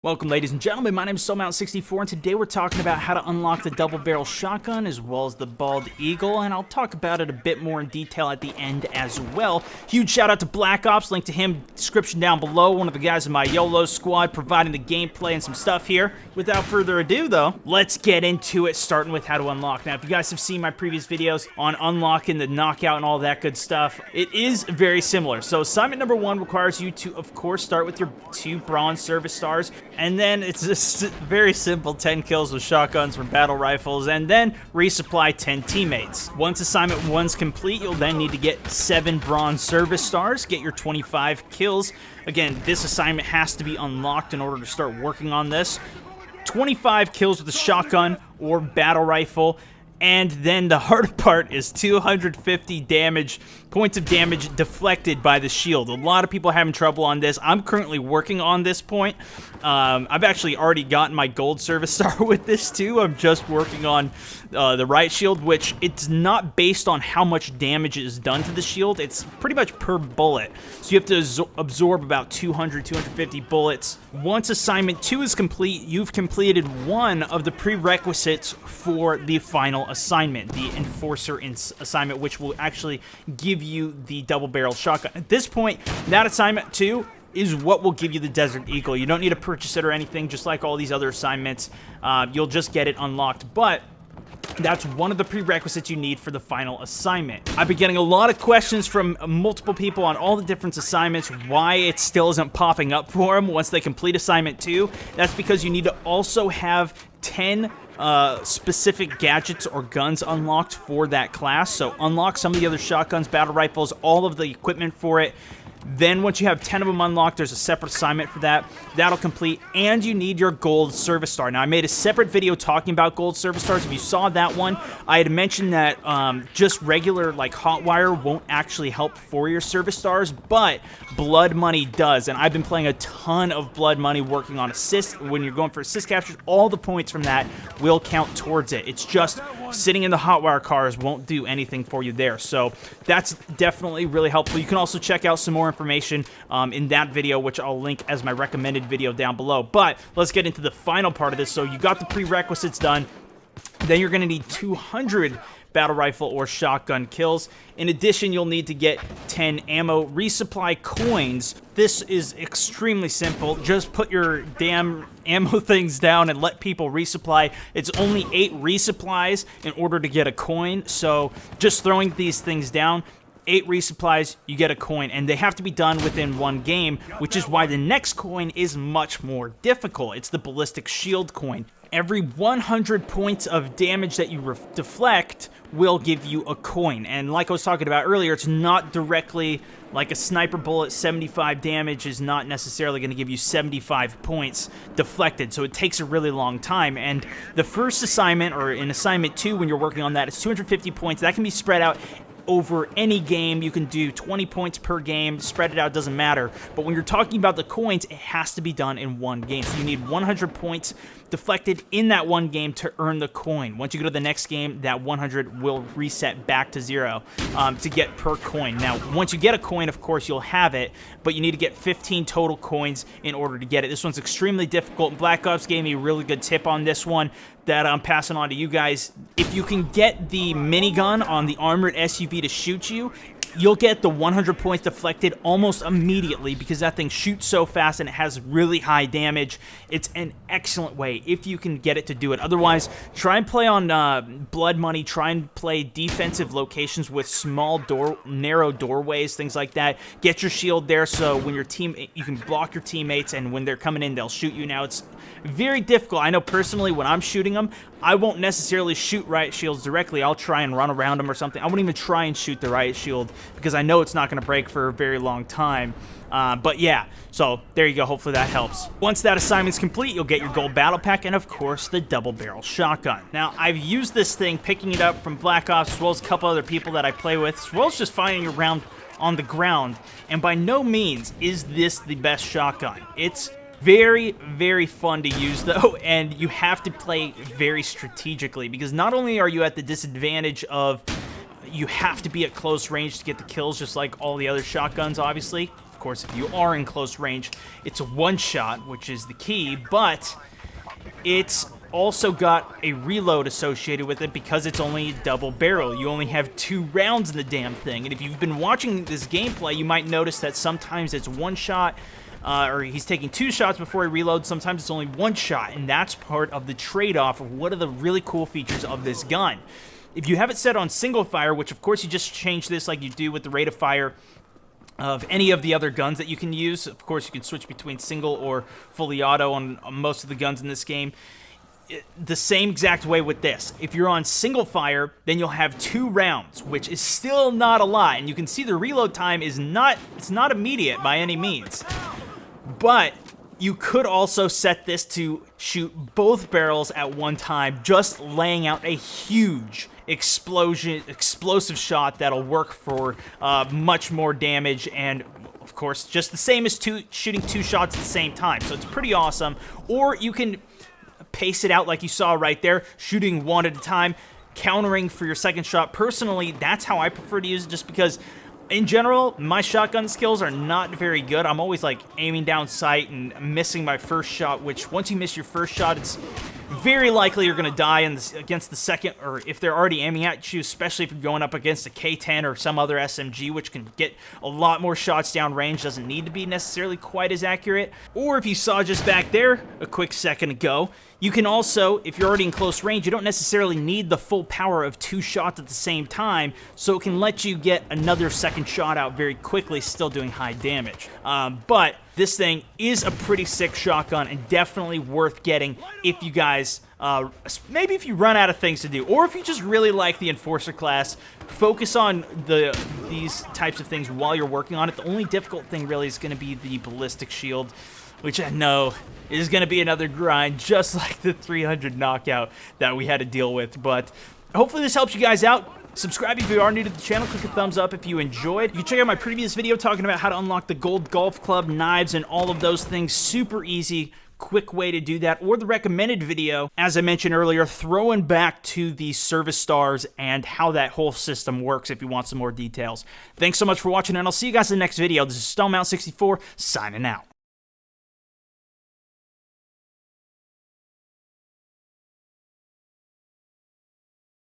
Welcome, ladies and gentlemen. My name is SoulMount64, and today we're talking about how to unlock the double barrel shotgun as well as the bald eagle, and I'll talk about it a bit more in detail at the end as well. Huge shout out to Black Ops, link to him description down below. One of the guys in my YOLO squad providing the gameplay and some stuff here. Without further ado, though, let's get into it, starting with how to unlock. Now, if you guys have seen my previous videos on unlocking the knockout and all that good stuff, it is very similar. So assignment number 1 requires you to, of course, start with your 2 bronze service stars. And then it's just very simple, 10 kills with shotguns from battle rifles, and then resupply 10 teammates. Once assignment 1's complete, you'll then need to get 7 bronze service stars, get your 25 kills. Again, this assignment has to be unlocked in order to start working on this. 25 kills with a shotgun or battle rifle. And then the hard part is 250 points of damage deflected by the shield. A lot of people are having trouble on this. I'm currently working on this point. I've actually already gotten my gold service star with this too. I'm just working on the right shield, which it's not based on how much damage is done to the shield. It's pretty much per bullet. So you have to absorb about 250 bullets. Once assignment 2 is complete, you've completed one of the prerequisites for the final assignment, the Enforcer assignment, which will actually give you the double barrel shotgun. At this point, that assignment 2 is what will give you the Desert Eagle. You don't need to purchase it or anything, just like all these other assignments. You'll just get it unlocked, but that's one of the prerequisites you need for the final assignment. I've been getting a lot of questions from multiple people on all the different assignments, why it still isn't popping up for them once they complete assignment 2. That's because you need to also have 10 specific gadgets or guns unlocked for that class. So unlock some of the other shotguns, battle rifles, all of the equipment for it. Then once you have 10 of them unlocked, there's a separate assignment for that. That'll complete, and you need your gold service star. Now, I made a separate video talking about gold service stars. If you saw that one, I had mentioned that just regular, like, hot wire won't actually help for your service stars, but blood money does, and I've been playing a ton of blood money working on assist. When you're going for assist captures, all the points from that will count towards it. It's just sitting in the hot wire cars won't do anything for you there, so that's definitely really helpful. You can also check out some more information in that video, which I'll link as my recommended video down below. But let's get into the final part of this. So you got the prerequisites done. Then you're going to need 200 battle rifle or shotgun kills. In addition, you'll need to get 10 ammo resupply coins. This is extremely simple. Just put your damn ammo things down and let people resupply. It's only 8 resupplies in order to get a coin. So just throwing these things down, 8 resupplies, you get a coin, and they have to be done within one game, which is why the next coin is much more difficult. It's the ballistic shield coin. Every 100 points of damage that you deflect will give you a coin, and like I was talking about earlier, it's not directly like a sniper bullet. 75 damage is not necessarily going to give you 75 points deflected, so it takes a really long time. And the first assignment, or in assignment 2 when you're working on that, is 250 points. That can be spread out over any game. You can do 20 points per game, spread it out, doesn't matter. But when you're talking about the coins, it has to be done in one game. So you need 100 points deflected in that one game to earn the coin. Once you go to the next game, that 100 will reset back to 0 to get per coin. Now, once you get a coin, of course, you'll have it, but you need to get 15 total coins in order to get it. This one's extremely difficult. Black Ops gave me a really good tip on this one that I'm passing on to you guys. If you can get the minigun on the armored SUV to shoot you, you'll get the 100 points deflected almost immediately because that thing shoots so fast and it has really high damage. It's an excellent way if you can get it to do it. Otherwise, try and play on blood money. Try and play defensive locations with small narrow doorways, things like that. Get your shield there so when you can block your teammates, and when they're coming in, they'll shoot you. Now, it's very difficult. I know personally when I'm shooting them, I won't necessarily shoot riot shields directly. I'll try and run around them or something. I won't even try and shoot the riot shield because I know it's not going to break for a very long time. But yeah, so there you go. Hopefully that helps. Once that assignment's complete, you'll get your gold battle pack and, of course, the double barrel shotgun. Now, I've used this thing, picking it up from Black Ops, as well as a couple other people that I play with, as well as just finding it around on the ground. And by no means is this the best shotgun. It's very, very fun to use, though, and you have to play very strategically, because not only are you at the disadvantage of you have to be at close range to get the kills, just like all the other shotguns, obviously. Of course, if you are in close range, it's a one-shot, which is the key, but it's also got a reload associated with it because it's only a double barrel. You only have 2 rounds in the damn thing, and if you've been watching this gameplay, you might notice that sometimes it's one shot, or he's taking 2 shots before he reloads. Sometimes it's only 1 shot, and that's part of the trade-off of one of the really cool features of this gun. If you have it set on single fire, which of course you just change this like you do with the rate of fire of any of the other guns that you can use. Of course, you can switch between single or fully auto on most of the guns in this game. The same exact way with this. If you're on single fire, then you'll have 2 rounds, which is still not a lot. And you can see the reload time is not immediate by any means. But you could also set this to shoot both barrels at one time, just laying out a huge explosive shot that'll work for much more damage, and of course, just the same as shooting 2 shots at the same time. So it's pretty awesome. Or you can pace it out like you saw right there, shooting 1 at a time, countering for your second shot. Personally, that's how I prefer to use it, just because in general, my shotgun skills are not very good. I'm always like aiming down sight and missing my first shot, which once you miss your first shot, it's very likely you're going to die against the second, or if they're already aiming at you, especially if you're going up against a K-10 or some other SMG, which can get a lot more shots down range, doesn't need to be necessarily quite as accurate. Or if you saw just back there a quick second ago, you can also, if you're already in close range, you don't necessarily need the full power of 2 shots at the same time, so it can let you get another second shot out very quickly, still doing high damage. But this thing is a pretty sick shotgun and definitely worth getting if you guys, maybe if you run out of things to do, or if you just really like the Enforcer class, focus on these types of things while you're working on it. The only difficult thing really is going to be the ballistic shield, which I know is going to be another grind, just like the 300 knockout that we had to deal with. But hopefully this helps you guys out. Subscribe if you are new to the channel. Click a thumbs up if you enjoyed. You can check out my previous video talking about how to unlock the gold golf club, knives, and all of those things. Super easy, quick way to do that. Or the recommended video, as I mentioned earlier, throwing back to the service stars and how that whole system works if you want some more details. Thanks so much for watching, and I'll see you guys in the next video. This is StoneMount64 signing out.